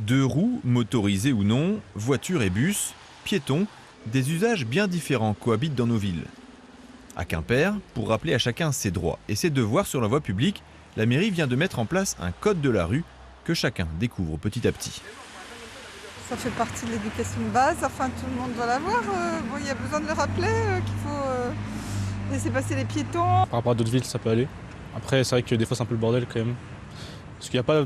Deux roues, motorisées ou non, voitures et bus, piétons, des usages bien différents cohabitent dans nos villes. À Quimper, pour rappeler à chacun ses droits et ses devoirs sur la voie publique, la mairie vient de mettre en place un code de la rue que chacun découvre petit à petit. Ça fait partie de l'éducation de base, enfin tout le monde doit l'avoir. Il y a besoin de le rappeler qu'il faut laisser passer les piétons. Par rapport à d'autres villes, ça peut aller. Après, c'est vrai que des fois, c'est un peu le bordel quand même. Parce qu'il n'y a pas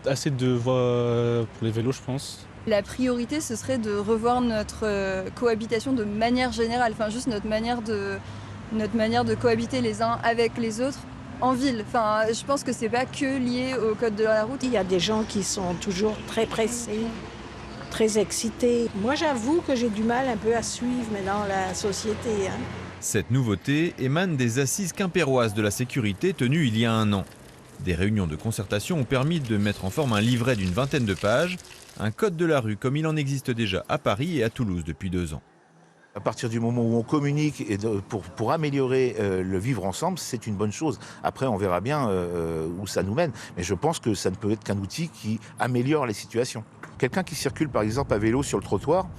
assez de voies pour les vélos, je pense. La priorité, ce serait de revoir notre cohabitation de manière générale, enfin juste notre manière de cohabiter les uns avec les autres en ville. Enfin, je pense que c'est pas que lié au code de la route. Il y a des gens qui sont toujours très pressés, très excités. Moi, j'avoue que j'ai du mal un peu à suivre mais dans la société. Cette nouveauté émane des assises quimpéroises de la sécurité tenues il y a un an. Des réunions de concertation ont permis de mettre en forme un livret d'une vingtaine de pages, un code de la rue comme il en existe déjà à Paris et à Toulouse depuis 2 ans. À partir du moment où on communique et pour améliorer le vivre ensemble, c'est une bonne chose. Après, on verra bien où ça nous mène. Mais je pense que ça ne peut être qu'un outil qui améliore les situations. Quelqu'un qui circule par exemple à vélo sur le trottoir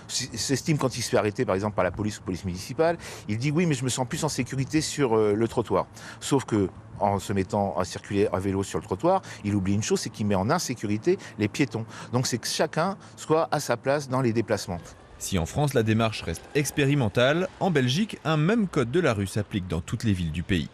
s'estime, quand il se fait arrêter par exemple par la police ou police municipale, il dit oui mais je me sens plus en sécurité sur le trottoir. Sauf que en se mettant à circuler à vélo sur le trottoir, il oublie une chose, c'est qu'il met en insécurité les piétons. Donc c'est que chacun soit à sa place dans les déplacements. Si en France la démarche reste expérimentale, en Belgique, un même code de la rue s'applique dans toutes les villes du pays.